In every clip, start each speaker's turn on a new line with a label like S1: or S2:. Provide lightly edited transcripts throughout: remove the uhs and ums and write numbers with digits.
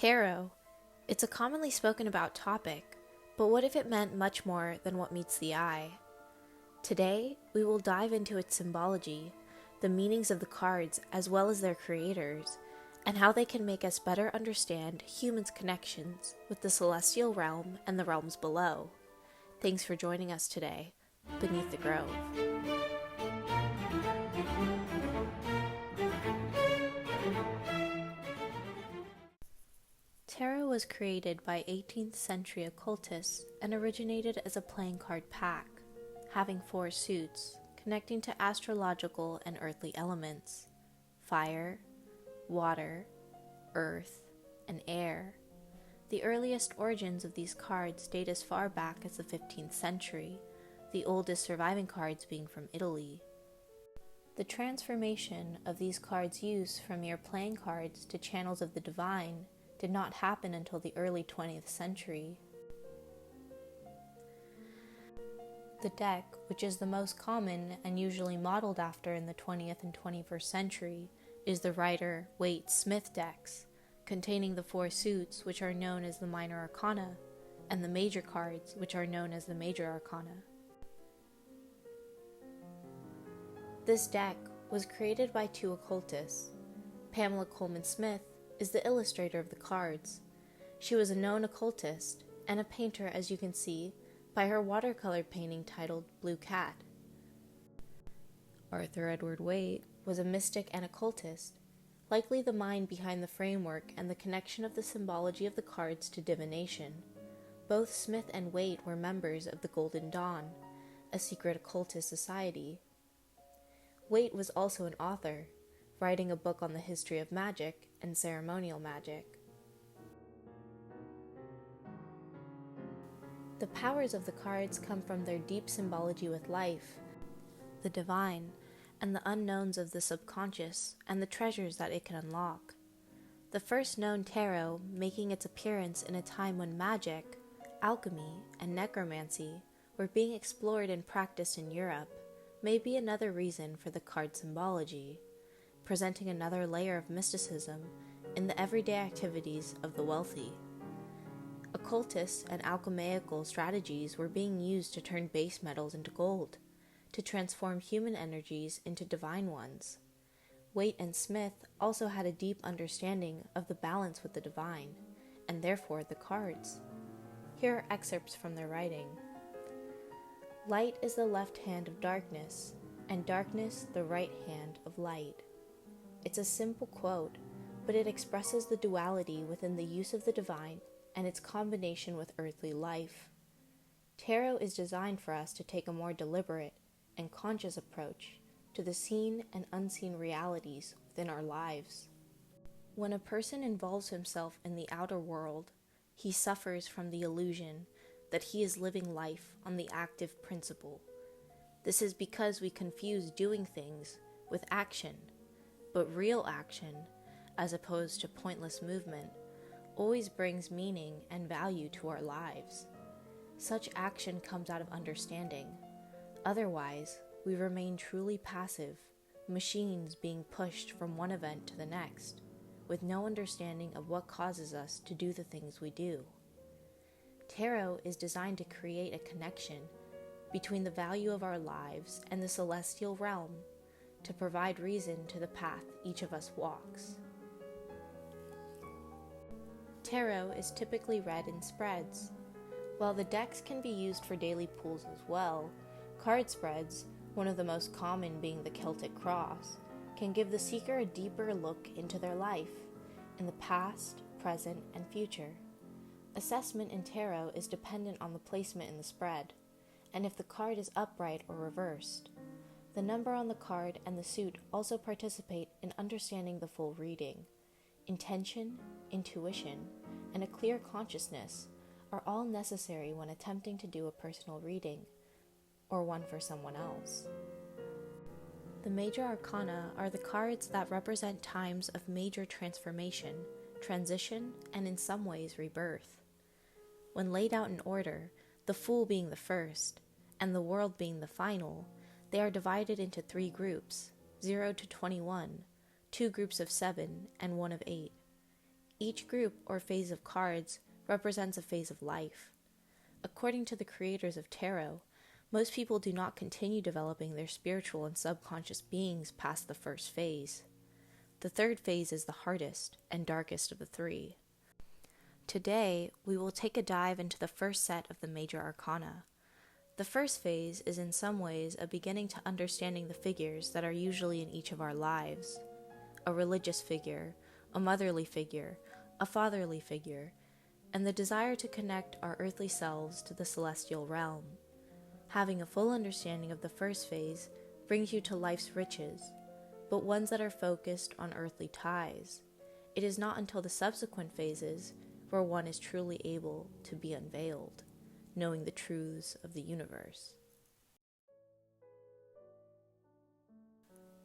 S1: Tarot. It's a commonly spoken about topic, but what if it meant much more than what meets the eye? Today, we will dive into its symbology, the meanings of the cards as well as their creators, and how they can make us better understand humans' connections with the celestial realm and the realms below. Thanks for joining us today, Beneath the Grove. Tarot was created by 18th century occultists and originated as a playing card pack, having 4 suits connecting to astrological and earthly elements: fire, water, earth, and air. The earliest origins of these cards date as far back as the 15th century, the oldest surviving cards being from Italy. The transformation of these cards' use from mere playing cards to channels of the divine did not happen until the early 20th century. The deck, which is the most common and usually modeled after in the 20th and 21st century, is the Rider-Waite-Smith decks, containing the 4 suits which are known as the minor arcana, and the major cards which are known as the major arcana. This deck was created by 2 occultists. Pamela Colman Smith is the illustrator of the cards. She was a known occultist and a painter, as you can see by her watercolor painting titled Blue Cat. Arthur Edward Waite was a mystic and occultist, likely the mind behind the framework and the connection of the symbology of the cards to divination. Both Smith and Waite were members of the Golden Dawn, a secret occultist society. Waite was also an author, writing a book on the history of magic and ceremonial magic. The powers of the cards come from their deep symbology with life, the divine, and the unknowns of the subconscious and the treasures that it can unlock. The first known tarot making its appearance in a time when magic, alchemy, and necromancy were being explored and practiced in Europe may be another reason for the card symbology, presenting another layer of mysticism in the everyday activities of the wealthy. Occultist and alchemical strategies were being used to turn base metals into gold, to transform human energies into divine ones. Waite and Smith also had a deep understanding of the balance with the divine, and therefore the cards. Here are excerpts from their writing. Light is the left hand of darkness, and darkness the right hand of light. It's a simple quote, but it expresses the duality within the use of the divine and its combination with earthly life. Tarot is designed for us to take a more deliberate and conscious approach to the seen and unseen realities within our lives. When a person involves himself in the outer world, he suffers from the illusion that he is living life on the active principle. This is because we confuse doing things with action, but real action, as opposed to pointless movement, always brings meaning and value to our lives. Such action comes out of understanding. Otherwise, we remain truly passive, machines being pushed from one event to the next, with no understanding of what causes us to do the things we do. Tarot is designed to create a connection between the value of our lives and the celestial realm, to provide reason to the path each of us walks. Tarot is typically read in spreads. While the decks can be used for daily pools as well, card spreads, one of the most common being the Celtic Cross, can give the seeker a deeper look into their life, in the past, present, and future. Assessment in tarot is dependent on the placement in the spread, and if the card is upright or reversed. The number on the card and the suit also participate in understanding the full reading. Intention, intuition, and a clear consciousness are all necessary when attempting to do a personal reading, or one for someone else. The major arcana are the cards that represent times of major transformation, transition, and in some ways rebirth. When laid out in order, the Fool being the first, and the World being the final, they are divided into 3 groups, 0 to 21, 2 groups of 7, and 1 of 8. Each group or phase of cards represents a phase of life. According to the creators of tarot, most people do not continue developing their spiritual and subconscious beings past the first phase. The third phase is the hardest and darkest of the three. Today, we will take a dive into the first set of the major arcana. The first phase is in some ways a beginning to understanding the figures that are usually in each of our lives. A religious figure, a motherly figure, a fatherly figure, and the desire to connect our earthly selves to the celestial realm. Having a full understanding of the first phase brings you to life's riches, but ones that are focused on earthly ties. It is not until the subsequent phases where one is truly able to be unveiled, knowing the truths of the universe.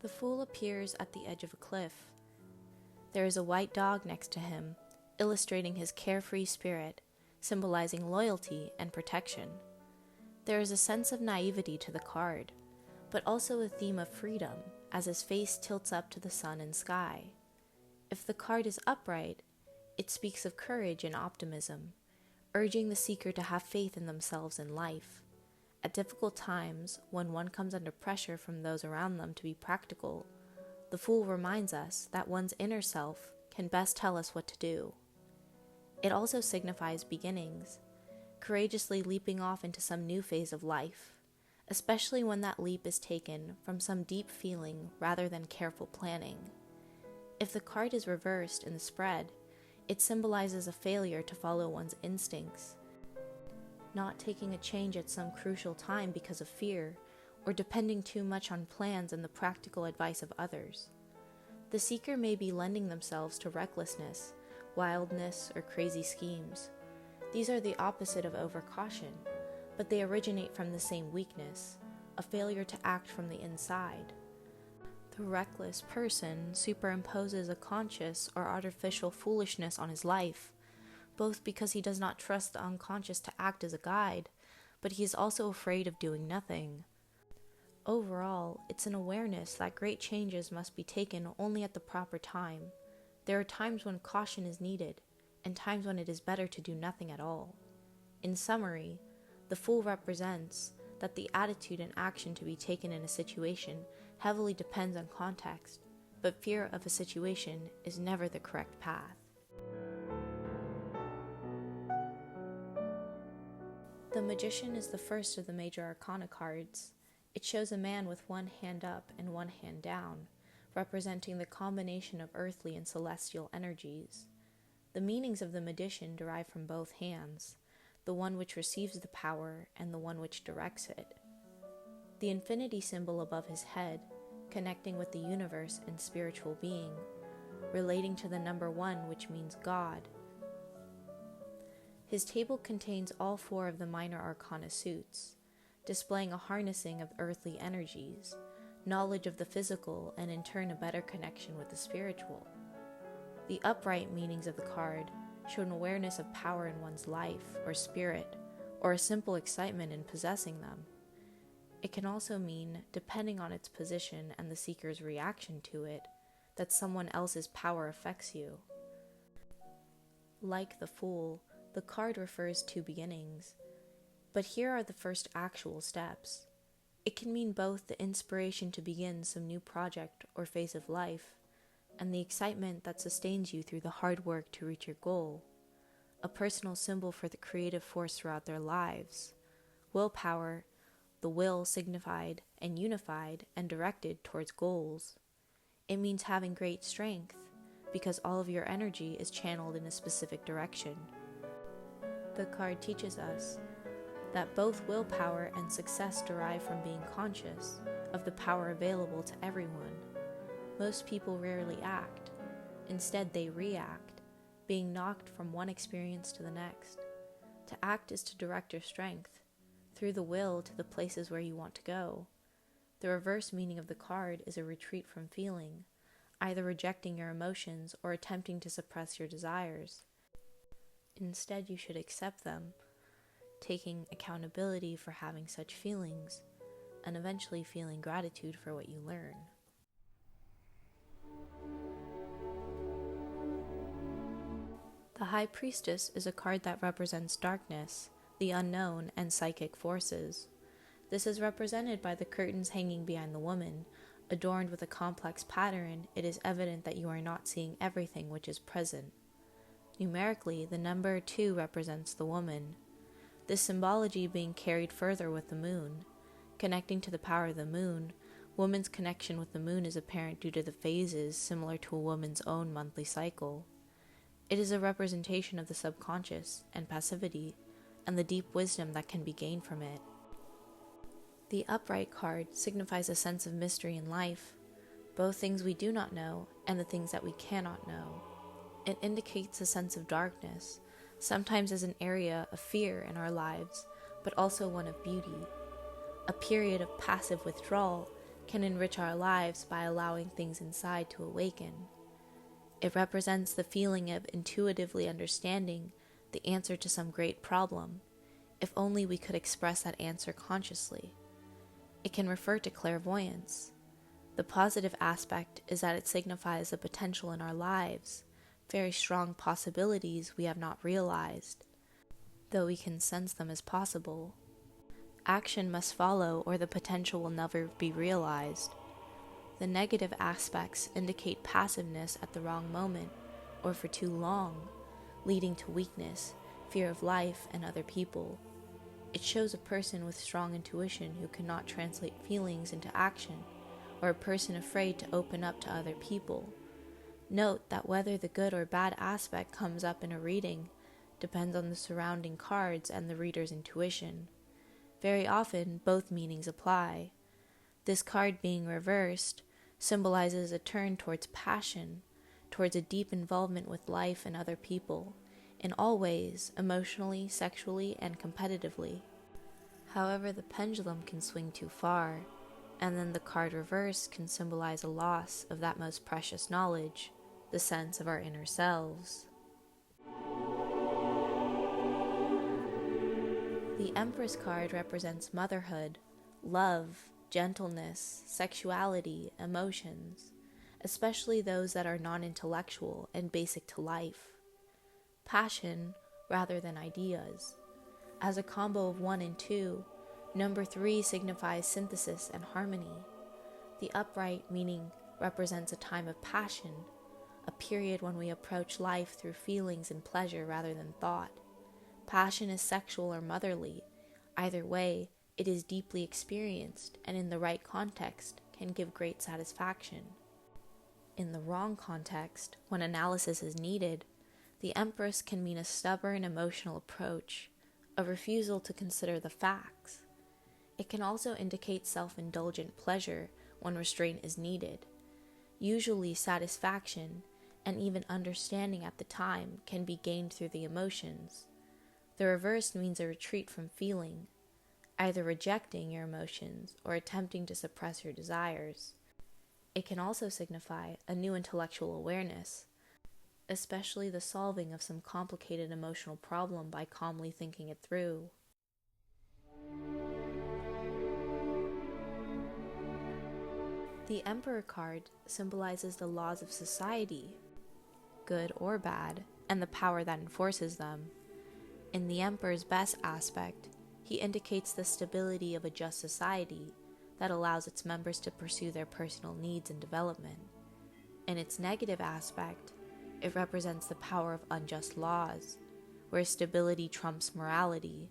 S1: The Fool appears at the edge of a cliff. There is a white dog next to him, illustrating his carefree spirit, symbolizing loyalty and protection. There is a sense of naivety to the card, but also a theme of freedom, as his face tilts up to the sun and sky. If the card is upright, it speaks of courage and optimism, urging the seeker to have faith in themselves and life. At difficult times, when one comes under pressure from those around them to be practical, the Fool reminds us that one's inner self can best tell us what to do. It also signifies beginnings, courageously leaping off into some new phase of life, especially when that leap is taken from some deep feeling rather than careful planning. If the card is reversed in the spread, it symbolizes a failure to follow one's instincts, not taking a change at some crucial time because of fear, or depending too much on plans and the practical advice of others. The seeker may be lending themselves to recklessness, wildness, or crazy schemes. These are the opposite of overcaution, but they originate from the same weakness, a failure to act from the inside. The reckless person superimposes a conscious or artificial foolishness on his life, both because he does not trust the unconscious to act as a guide, but he is also afraid of doing nothing. Overall, it's an awareness that great changes must be taken only at the proper time. There are times when caution is needed, and times when it is better to do nothing at all. In summary, the Fool represents that the attitude and action to be taken in a situation heavily depends on context, but fear of a situation is never the correct path. The Magician is the first of the major arcana cards. It shows a man with one hand up and one hand down, representing the combination of earthly and celestial energies. The meanings of the magician derive from both hands, the one which receives the power and the one which directs it. The infinity symbol above his head, connecting with the universe and spiritual being, relating to the number 1, which means God. His table contains all 4 of the minor arcana suits, displaying a harnessing of earthly energies, knowledge of the physical, and in turn a better connection with the spiritual. The upright meanings of the card show an awareness of power in one's life or spirit, or a simple excitement in possessing them. It can also mean, depending on its position and the seeker's reaction to it, that someone else's power affects you. Like the Fool, the card refers to beginnings, but here are the first actual steps. It can mean both the inspiration to begin some new project or phase of life, and the excitement that sustains you through the hard work to reach your goal, a personal symbol for the creative force throughout their lives. Willpower, the will signified and unified and directed towards goals. It means having great strength, because all of your energy is channeled in a specific direction. The card teaches us that both willpower and success derive from being conscious of the power available to everyone. Most people rarely act. Instead, they react, being knocked from one experience to the next. To act is to direct your strength, through the will to the places where you want to go. The reverse meaning of the card is a retreat from feeling, either rejecting your emotions or attempting to suppress your desires. Instead, you should accept them, taking accountability for having such feelings, and eventually feeling gratitude for what you learn. High Priestess is a card that represents darkness, the unknown, and psychic forces. This is represented by the curtains hanging behind the woman. Adorned with a complex pattern, it is evident that you are not seeing everything which is present. Numerically, the number 2 represents the woman. This symbology being carried further with the moon. Connecting to the power of the moon, woman's connection with the moon is apparent due to the phases similar to a woman's own monthly cycle. It is a representation of the subconscious and passivity, and the deep wisdom that can be gained from it. The upright card signifies a sense of mystery in life, both things we do not know and the things that we cannot know. It indicates a sense of darkness, sometimes as an area of fear in our lives, but also one of beauty. A period of passive withdrawal can enrich our lives by allowing things inside to awaken. It represents the feeling of intuitively understanding the answer to some great problem, if only we could express that answer consciously. It can refer to clairvoyance. The positive aspect is that it signifies the potential in our lives, very strong possibilities we have not realized, though we can sense them as possible. Action must follow or the potential will never be realized. The negative aspects indicate passiveness at the wrong moment or for too long, leading to weakness, fear of life and other people. It shows a person with strong intuition who cannot translate feelings into action, or a person afraid to open up to other people. Note that whether the good or bad aspect comes up in a reading depends on the surrounding cards and the reader's intuition. Very often, both meanings apply. This card being reversed symbolizes a turn towards passion, towards a deep involvement with life and other people, in all ways, emotionally, sexually, and competitively. However, the pendulum can swing too far, and then the card reversed can symbolize a loss of that most precious knowledge, the sense of our inner selves. The Empress card represents motherhood, love, gentleness, sexuality, emotions, especially those that are non-intellectual and basic to life. Passion rather than ideas. As a combo of 1 and 2, number 3 signifies synthesis and harmony. The upright meaning represents a time of passion, a period when we approach life through feelings and pleasure rather than thought. Passion is sexual or motherly. Either way, it is deeply experienced and in the right context can give great satisfaction. In the wrong context, when analysis is needed, the Empress can mean a stubborn emotional approach, a refusal to consider the facts. It can also indicate self-indulgent pleasure when restraint is needed. Usually satisfaction and even understanding at the time can be gained through the emotions. The reverse means a retreat from feeling, either rejecting your emotions or attempting to suppress your desires. It can also signify a new intellectual awareness, especially the solving of some complicated emotional problem by calmly thinking it through. The Emperor card symbolizes the laws of society, good or bad, and the power that enforces them. In the Emperor's best aspect, he indicates the stability of a just society that allows its members to pursue their personal needs and development. In its negative aspect, it represents the power of unjust laws, where stability trumps morality.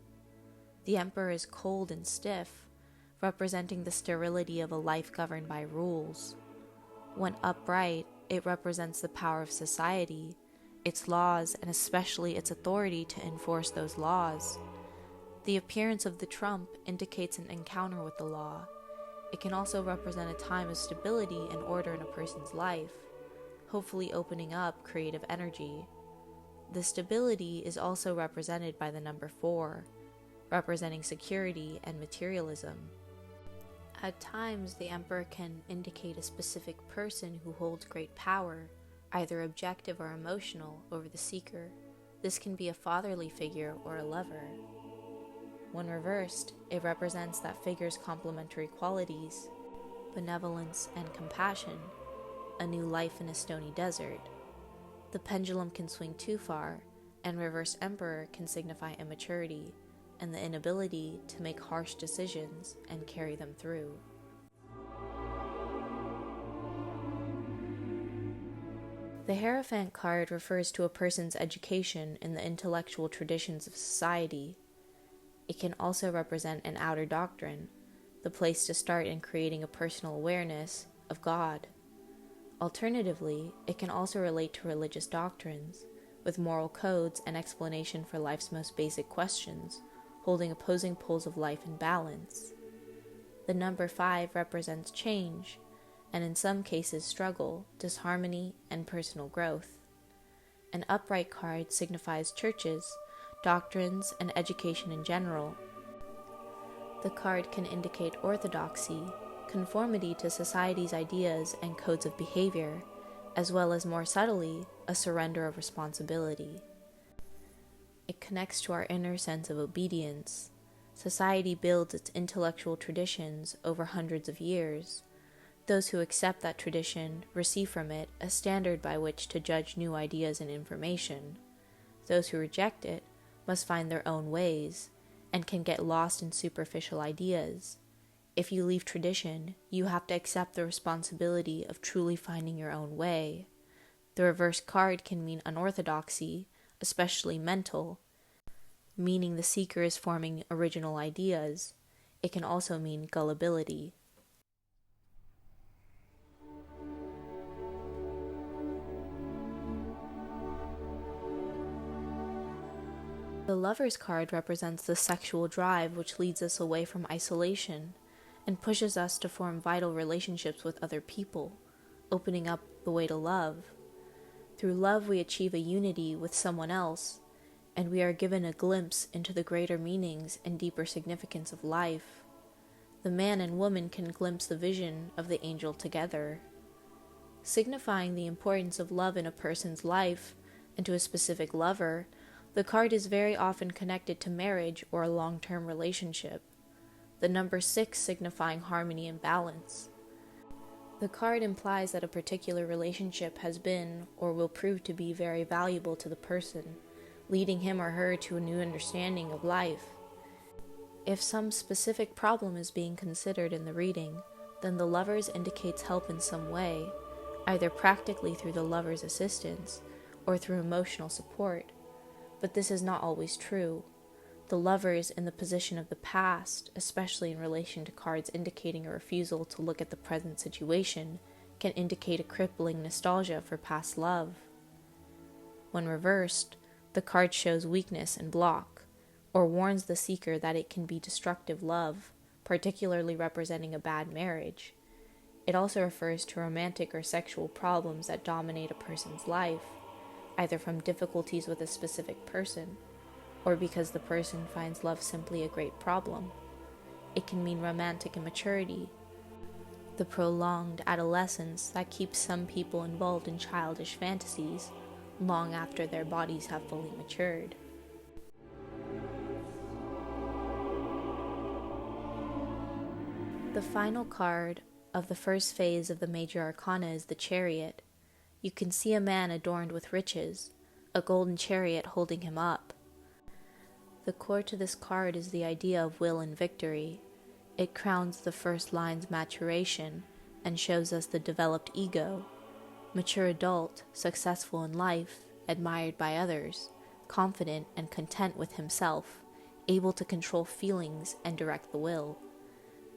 S1: The Emperor is cold and stiff, representing the sterility of a life governed by rules. When upright, it represents the power of society, its laws, and especially its authority to enforce those laws. The appearance of the trump indicates an encounter with the law. It can also represent a time of stability and order in a person's life, hopefully opening up creative energy. The stability is also represented by the number 4, representing security and materialism. At times, the Emperor can indicate a specific person who holds great power, either objective or emotional, over the seeker. This can be a fatherly figure or a lover. When reversed, it represents that figure's complementary qualities, benevolence and compassion, a new life in a stony desert. The pendulum can swing too far, and reverse Emperor can signify immaturity and the inability to make harsh decisions and carry them through. The Hierophant card refers to a person's education in the intellectual traditions of society. It can also represent an outer doctrine, the place to start in creating a personal awareness of God. Alternatively, it can also relate to religious doctrines, with moral codes and explanation for life's most basic questions, holding opposing poles of life in balance. The number 5 represents change, and in some cases struggle, disharmony, and personal growth. An upright card signifies churches, doctrines, and education in general. The card can indicate orthodoxy, conformity to society's ideas and codes of behavior, as well as more subtly, a surrender of responsibility. It connects to our inner sense of obedience. Society builds its intellectual traditions over hundreds of years. Those who accept that tradition receive from it a standard by which to judge new ideas and information. Those who reject it must find their own ways and can get lost in superficial ideas. If you leave tradition, you have to accept the responsibility of truly finding your own way. The reverse card can mean unorthodoxy, especially mental, meaning the seeker is forming original ideas. It can also mean gullibility. The Lover's card represents the sexual drive which leads us away from isolation and pushes us to form vital relationships with other people, opening up the way to love. Through love, we achieve a unity with someone else, and we are given a glimpse into the greater meanings and deeper significance of life. The man and woman can glimpse the vision of the angel together. Signifying the importance of love in a person's life and to a specific lover, the card is very often connected to marriage or a long-term relationship. The number 6 signifying harmony and balance. The card implies that a particular relationship has been or will prove to be very valuable to the person, leading him or her to a new understanding of life. If some specific problem is being considered in the reading, then the Lovers indicates help in some way, either practically through the lover's assistance or through emotional support. But this is not always true. The Lovers in the position of the past, especially in relation to cards indicating a refusal to look at the present situation, can indicate a crippling nostalgia for past love. When reversed, the card shows weakness and block, or warns the seeker that it can be destructive love, particularly representing a bad marriage. It also refers to romantic or sexual problems that dominate a person's life, either from difficulties with a specific person, or because the person finds love simply a great problem. It can mean romantic immaturity, the prolonged adolescence that keeps some people involved in childish fantasies long after their bodies have fully matured. The final card of the first phase of the major arcana is the Chariot. You can see a man adorned with riches, a golden chariot holding him up. The core to this card is the idea of will and victory. It crowns the first line's maturation and shows us the developed ego, mature adult, successful in life, admired by others, confident and content with himself, able to control feelings and direct the will.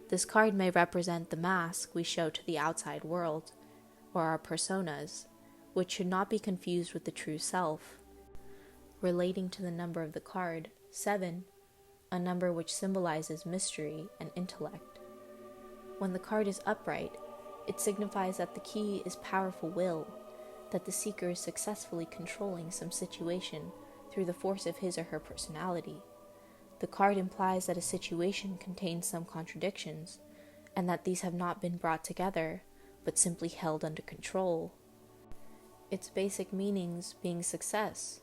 S1: This card may represent the mask we show to the outside world, or our personas, which should not be confused with the true self. Relating to the number of the card, 7, a number which symbolizes mystery and intellect. When the card is upright, it signifies that the key is powerful will, that the seeker is successfully controlling some situation through the force of his or her personality. The card implies that a situation contains some contradictions, and that these have not been brought together, but simply held under control. Its basic meanings being success,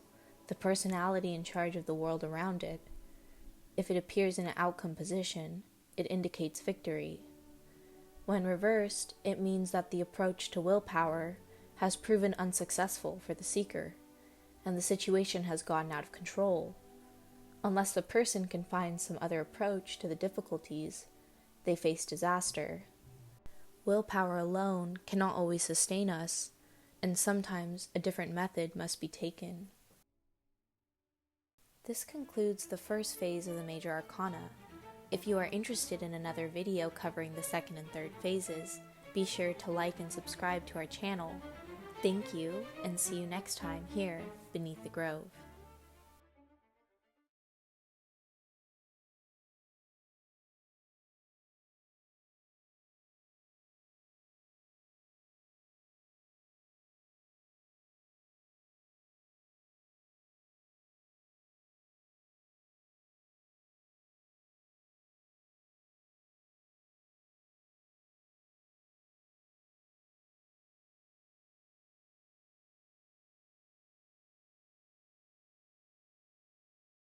S1: the personality in charge of the world around it. If it appears in an outcome position, it indicates victory. When reversed, it means that the approach to willpower has proven unsuccessful for the seeker, and the situation has gotten out of control. Unless the person can find some other approach to the difficulties, they face disaster. Willpower alone cannot always sustain us, and sometimes a different method must be taken. This concludes the first phase of the Major Arcana. If you are interested in another video covering the second and third phases, be sure to like and subscribe to our channel. Thank you, and see you next time here beneath the grove.